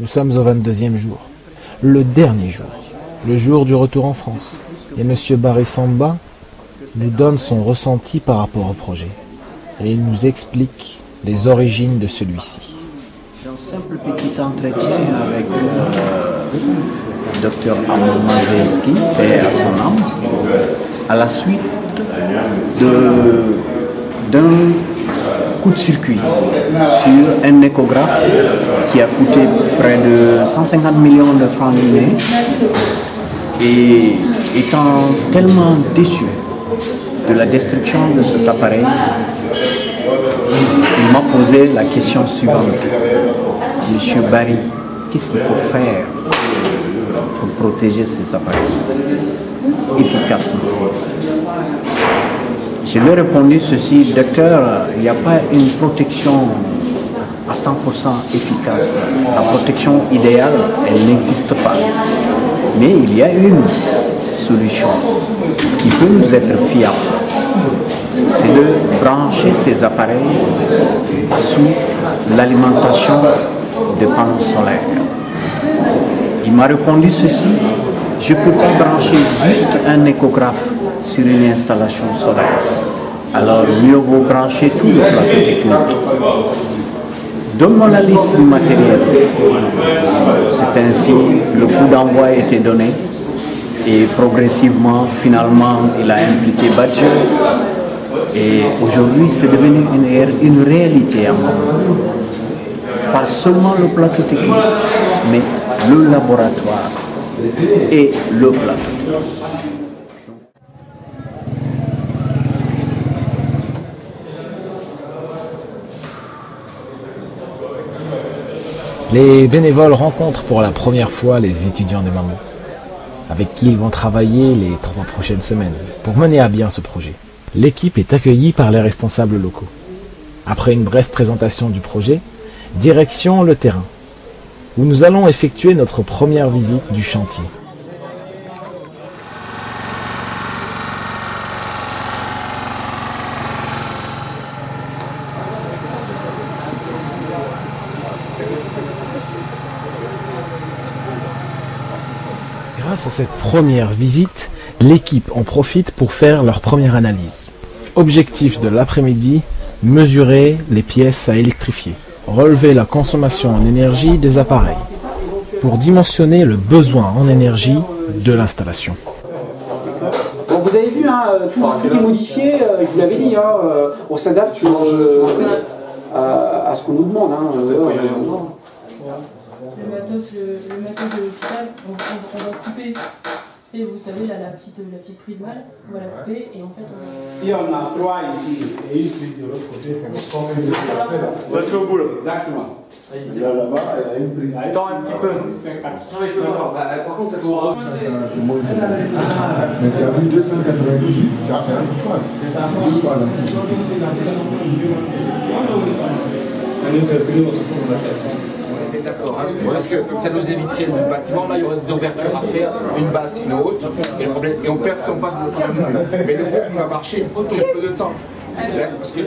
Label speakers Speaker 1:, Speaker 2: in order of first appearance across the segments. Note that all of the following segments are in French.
Speaker 1: Nous sommes au 22e jour, le dernier jour, le jour du retour en France. Et M. Barry Samba nous donne son ressenti par rapport au projet. Et il nous explique les origines de celui-ci.
Speaker 2: Un simple petit entretien avec Dr Arnaud Manzeski, paix à son âme, à la suite d'un coup de circuit sur un échographe qui a coûté près de 150 millions de francs guinéens. Et étant tellement déçu de la destruction de cet appareil, il m'a posé la question suivante. Monsieur Barry, qu'est-ce qu'il faut faire pour protéger ces appareils efficacement? Je lui ai répondu ceci: docteur, il n'y a pas une protection à 100% efficace. La protection idéale, elle n'existe pas. Mais il y a une solution qui peut nous être fiable. C'est de brancher ces appareils sous l'alimentation de panneaux solaires. Il m'a répondu ceci: je ne peux pas brancher juste un échographe sur une installation solaire. Alors mieux vaut brancher tout le plateau technique. Donne-moi la liste du matériel. C'est ainsi, le coup d'envoi a été donné et progressivement, finalement, il a impliqué Badger. Et aujourd'hui, c'est devenu une réalité à moi. Pas seulement le plateau technique, mais le laboratoire et le plateau technique.
Speaker 1: Les bénévoles rencontrent pour la première fois les étudiants de Mamou, avec qui ils vont travailler les 3 prochaines semaines pour mener à bien ce projet. L'équipe est accueillie par les responsables locaux. Après une brève présentation du projet, direction le terrain, où nous allons effectuer notre première visite du chantier. Grâce à cette première visite, l'équipe en profite pour faire leur première analyse. Objectif de l'après-midi, mesurer les pièces à électrifier, relever la consommation en énergie des appareils, pour dimensionner le besoin en énergie de l'installation.
Speaker 3: Bon, vous avez vu, hein, tout est modifié, je vous l'avais dit, hein, on s'adapte à ce qu'on nous demande. Hein,
Speaker 4: le matos de l'hôpital, on va couper. Vous savez, là, la petite prise mâle, on va la couper et en fait
Speaker 5: Si on a 3 ici et une prise de l'autre côté, c'est comme une prise.
Speaker 6: Va au boulot.
Speaker 5: Exactement. Là-bas, il y a une prise.
Speaker 6: Attends un petit peu.
Speaker 4: non, mais je peux pas. Par contre, il faut...
Speaker 5: Mais tu as vu 298, ça c'est la face.
Speaker 7: On est d'accord, hein, parce que ça nous éviterait du bâtiment, là il y aurait des ouvertures à faire, une basse, une haute, et le problème, et on perd si on passe de notre mur. Mais le groupe va marcher très peu de temps. Parce que...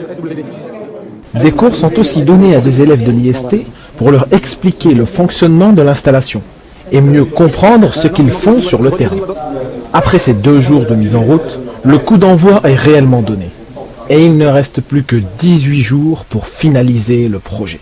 Speaker 1: Des cours sont aussi donnés à des élèves de l'IST pour leur expliquer le fonctionnement de l'installation et mieux comprendre ce qu'ils font sur le terrain. Après ces 2 jours de mise en route, le coup d'envoi est réellement donné. Et il ne reste plus que 18 jours pour finaliser le projet.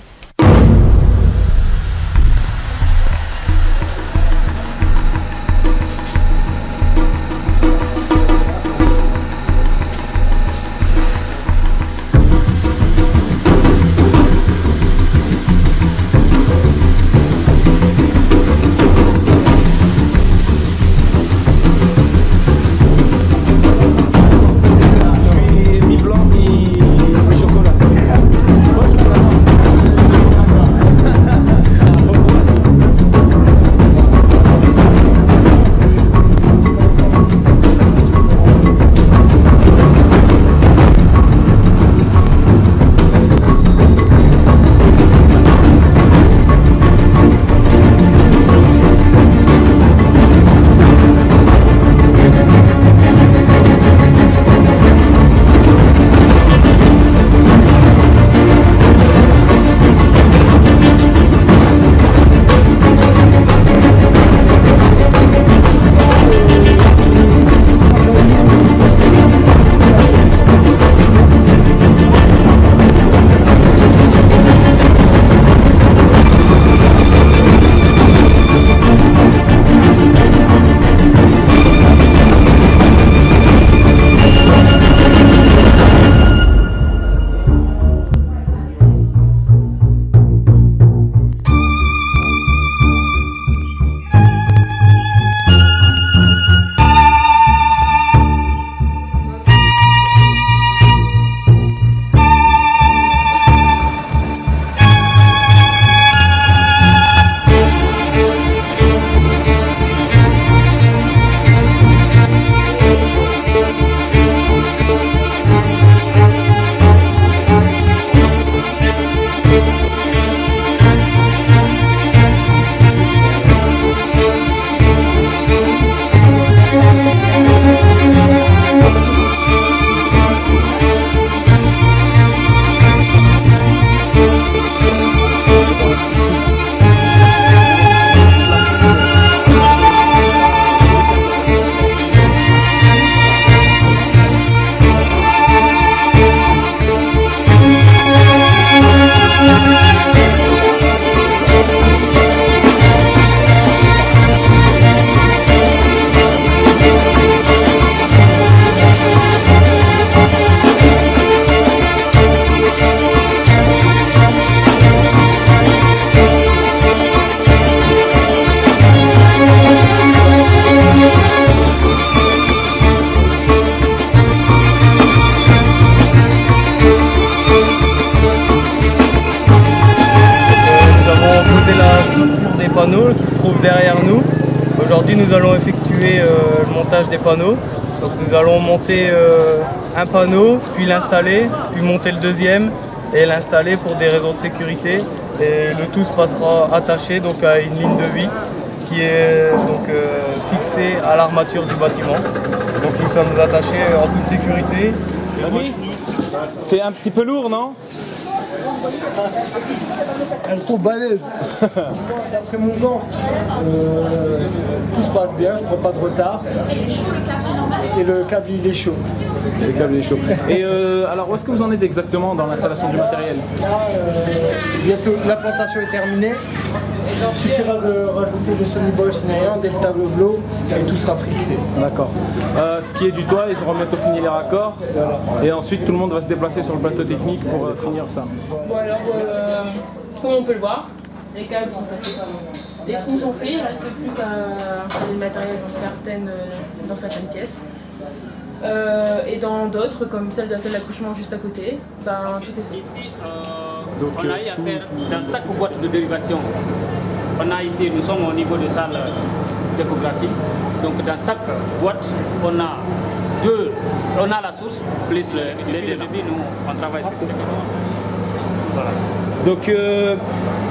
Speaker 6: structure des panneaux qui se trouve derrière nous. Aujourd'hui, nous allons effectuer le montage des panneaux. Donc nous allons monter un panneau, puis l'installer, puis monter le deuxième et l'installer pour des raisons de sécurité. Et le tout se passera attaché donc, à une ligne de vie qui est donc, fixée à l'armature du bâtiment. Donc nous sommes attachés en toute sécurité.
Speaker 8: C'est un petit peu lourd, non?
Speaker 9: Elles sont balèzes. D'après mon gant, tout se passe bien, je prends pas de retard. Et le câble il est chaud.
Speaker 8: Le câble est chaud. Et alors où est-ce que vous en êtes exactement dans l'installation du matériel?
Speaker 9: Là, bientôt l'implantation est terminée. Il suffira de rajouter des semi-boys des tableaux et tout sera fixé.
Speaker 8: D'accord. Ce qui est du toit, ils auront bientôt fini les raccords. Voilà. Et ensuite tout le monde va se déplacer sur le plateau technique pour finir ça.
Speaker 4: Bon alors, comme on peut le voir, les câbles sont passés par les trous sont faits, il ne reste plus qu'à installer le matériel dans certaines pièces. Et dans d'autres, comme celle de la salle d'accouchement juste à côté, ben, tout est fait.
Speaker 10: Ici, on a eu à faire dans chaque boîte de dérivation. On a ici, nous sommes au niveau de salle d'échographie. Donc dans chaque boîte, on a la source, plus les débits, nous on travaille sur ce voilà.
Speaker 8: Donc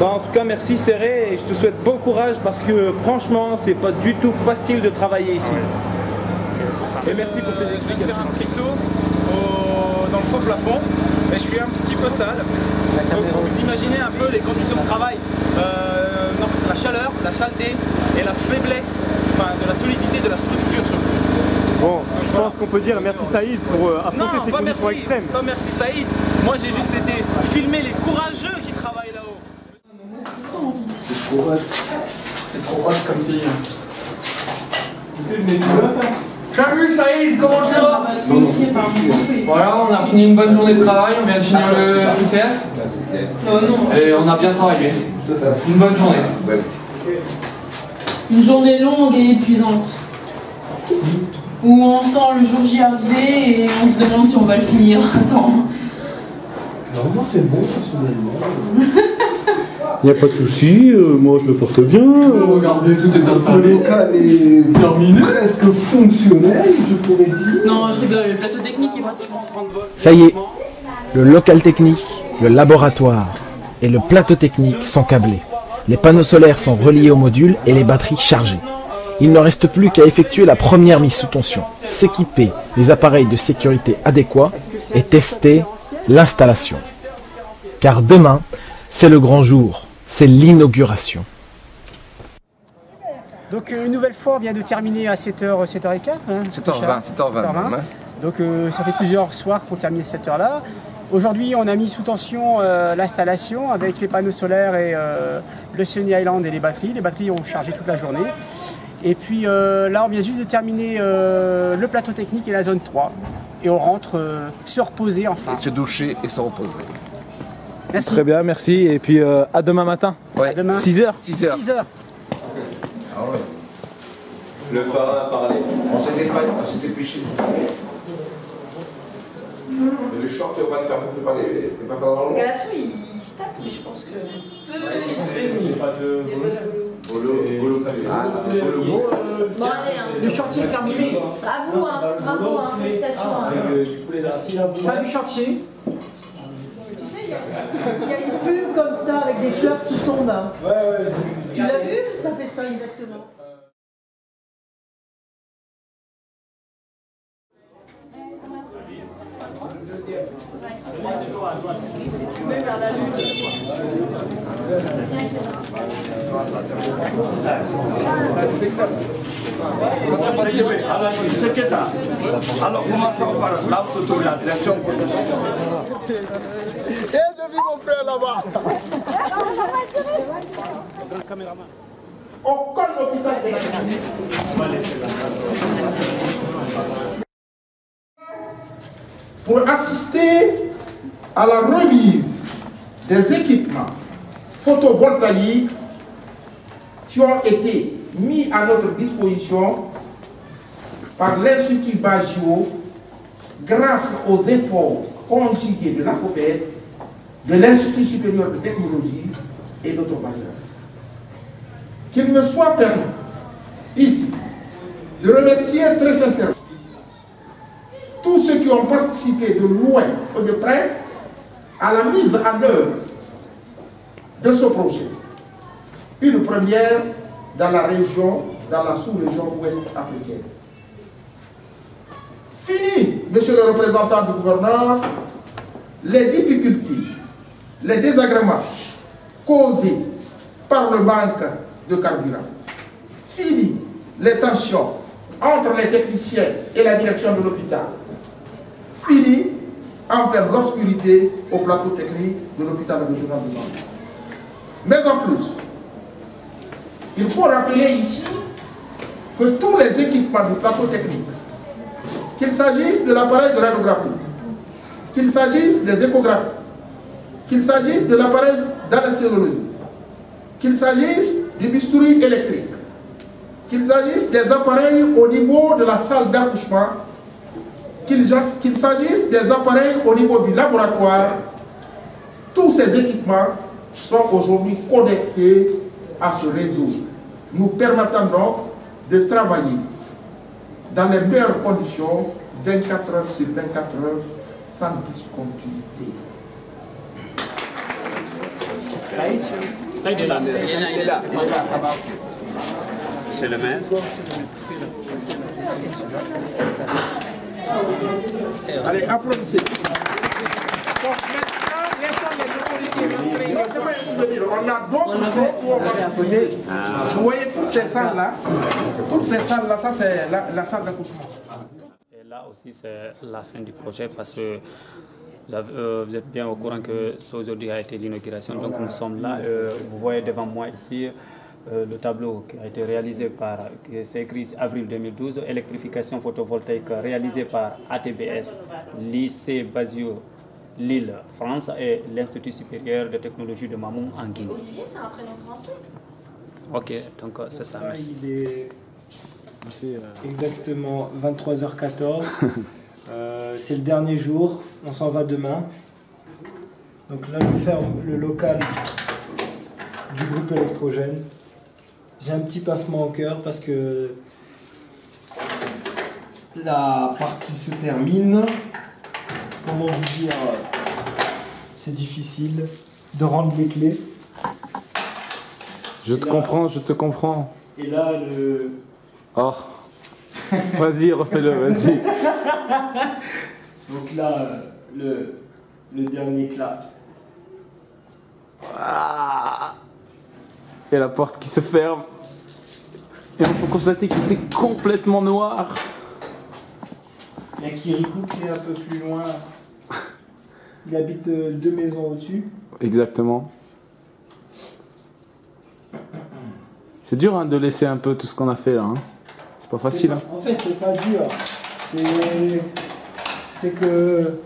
Speaker 8: en tout cas merci Serré et je te souhaite bon courage parce que franchement c'est pas du tout facile de travailler ici. Et merci pour tes explications.
Speaker 11: Je vais faire un petit saut dans le faux plafond et je suis un petit peu sale. Donc vous imaginez un peu les conditions de travail, la chaleur, la saleté et la faiblesse, de la solidité de la structure surtout.
Speaker 8: Bon, je pense qu'on peut dire merci Saïd pour affronter ces conditions extrêmes.
Speaker 11: Non, merci Saïd. Moi j'ai juste été filmer les courageux qui travaillent là-haut.
Speaker 3: C'est trop hot comme fille. Salut Saïd, comment tu vas? Voilà, on a fini une bonne journée de travail, on vient de finir le CCF. Et on a bien travaillé. Une bonne journée.
Speaker 4: Une journée longue et épuisante. Où on sent le jour J arriver et on se demande si on va le finir. Attends.
Speaker 9: Normalement c'est bon personnellement.
Speaker 12: Il n'y a pas de souci, moi je me porte bien.
Speaker 3: Regardez, tout est installé.
Speaker 9: Le local est terminé. Presque fonctionnel, je pourrais dire.
Speaker 4: Non, je rigole, le plateau technique est pratiquement.
Speaker 1: Ça y est, le local technique, le laboratoire et le plateau technique sont câblés. Les panneaux solaires sont reliés au module et les batteries chargées. Il ne reste plus qu'à effectuer la première mise sous tension, s'équiper des appareils de sécurité adéquats et tester l'installation. Car demain, c'est le grand jour, c'est l'inauguration.
Speaker 13: Donc une nouvelle fois, on vient de terminer à 7h, 7h15. Hein,
Speaker 7: 7h20.
Speaker 13: Donc ça fait plusieurs soirs qu'on termine à cette heure-là. Aujourd'hui, on a mis sous tension l'installation avec les panneaux solaires et le Sunny Island et les batteries. Les batteries ont chargé toute la journée. Et puis là, on vient juste de terminer le plateau technique et la zone 3. Et on rentre se reposer enfin.
Speaker 7: Et se doucher et se reposer.
Speaker 13: Merci.
Speaker 8: Très bien, merci. Et puis à demain matin.
Speaker 7: Ouais.
Speaker 13: À demain.
Speaker 8: 6h.
Speaker 13: 6h.
Speaker 7: Ah ouais.
Speaker 12: Le parrain a parlé.
Speaker 7: On s'était pêché. Le short, tu vas pas te faire bouffer par les. T'es pas dans l'eau.
Speaker 4: Galasson, il se tape, mais je pense que.
Speaker 12: C'est pas de
Speaker 4: Bon, allez, hein.
Speaker 13: Le chantier est terminé.
Speaker 4: Bravo, hein. Bravo, hein. Félicitations.
Speaker 13: Fin du chantier.
Speaker 14: Tu sais, il y a une pub comme ça avec des fleurs qui tombent.
Speaker 9: Ouais.
Speaker 14: Tu l'as vu? Ça fait ça exactement.
Speaker 5: Alors, commençons par l'auto de la direction.
Speaker 9: Et je vis mon frère là-bas.
Speaker 5: On colle l'hôpital des pour assister à la remise des équipements photovoltaïques qui ont été mis à notre disposition par l'Institut Bagio grâce aux efforts conjugués de l'ACOPED, de l'Institut supérieur de technologie et d'autres bailleurs.
Speaker 15: qu'il me soit permis, ici, de remercier très sincèrement tous ceux qui ont participé de loin ou de près à la mise en œuvre de ce projet. Une première dans la région, dans la sous-région ouest africaine. Fini, monsieur le représentant du gouverneur, les difficultés, les désagréments causés par le manque de carburant. Fini les tensions entre les techniciens et la direction de l'hôpital. Fini envers l'obscurité au plateau technique de l'hôpital régional de Mamou. Mais en plus, il faut rappeler ici que tous les équipements du plateau technique, qu'il s'agisse de l'appareil de radiographie, qu'il s'agisse des échographies, qu'il s'agisse de l'appareil d'anesthésiologie, qu'il s'agisse du bistouri électrique, qu'il s'agisse des appareils au niveau de la salle d'accouchement, qu'il s'agisse des appareils au niveau du laboratoire, tous ces équipements sont aujourd'hui connectés à ce réseau, nous permettant donc de travailler dans les meilleures conditions 24 heures sur 24 heures sans discontinuité.
Speaker 10: Ça, il est là. Il est là. C'est le maire.
Speaker 15: Allez, applaudissez. Donc maintenant, laissons les autorités rentrer. Non, c'est pas un souvenir. On a d'autres choses où on va utiliser. Vous voyez toutes ces salles-là, ça c'est la salle d'accouchement.
Speaker 10: Et là aussi, c'est la fin du projet parce que vous êtes bien au courant que ça aujourd'hui a été l'inauguration. Donc nous sommes là. Vous voyez devant moi ici le tableau qui a été réalisé par, c'est écrit avril 2012, électrification photovoltaïque réalisée par ATBS, lycée Basio, Lille, France et l'Institut supérieur de technologie de Mamou en Guinée.
Speaker 14: Olivier, c'est un prénom français.
Speaker 10: Ok, donc c'est ça, merci.
Speaker 16: Il est exactement 23h14. C'est le dernier jour, on s'en va demain. Donc là, je ferme le local du groupe électrogène. J'ai un petit pincement au cœur parce que la partie se termine. Comment vous dire, c'est difficile de rendre les clés.
Speaker 8: Je te comprends, je te comprends.
Speaker 16: Et là, le...
Speaker 8: Oh. Vas-y, refais-le, vas-y.
Speaker 16: Donc là, le dernier éclat.
Speaker 8: Ah. Et la porte qui se ferme. Et on peut constater qu'il fait complètement noir.
Speaker 16: Il y a Kirikou qui est un peu plus loin. Il habite 2 maisons au-dessus.
Speaker 8: Exactement. C'est dur hein, de laisser un peu tout ce qu'on a fait là. Hein. C'est pas facile.
Speaker 16: En fait, c'est pas dur. C'est que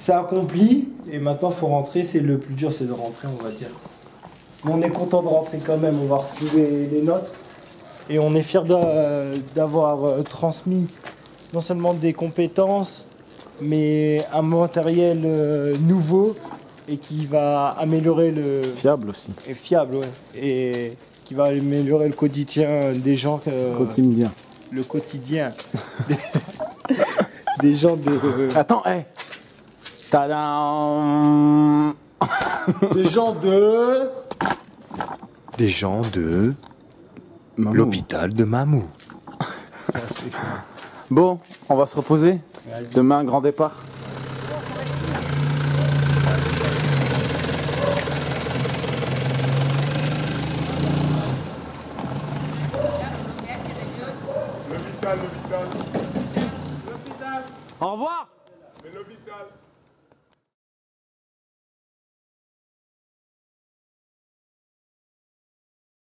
Speaker 16: c'est accompli et maintenant il faut rentrer. C'est le plus dur, c'est de rentrer, on va dire. Mais on est content de rentrer quand même. On va retrouver les notes et on est fiers d'avoir transmis non seulement des compétences, mais un matériel nouveau et qui va améliorer le...
Speaker 8: Fiable aussi.
Speaker 16: Et fiable, ouais. Et qui va améliorer le quotidien des gens...
Speaker 8: Quotidien.
Speaker 16: Le quotidien. des gens de...
Speaker 8: Attends, hé hey. Tadam.
Speaker 16: Des gens de...
Speaker 17: Des gens de... L'hôpital de Mamou.
Speaker 8: Bon, on va se reposer. Demain, grand départ.
Speaker 5: L'hôpital.
Speaker 8: Au revoir.
Speaker 5: Mais l'hôpital.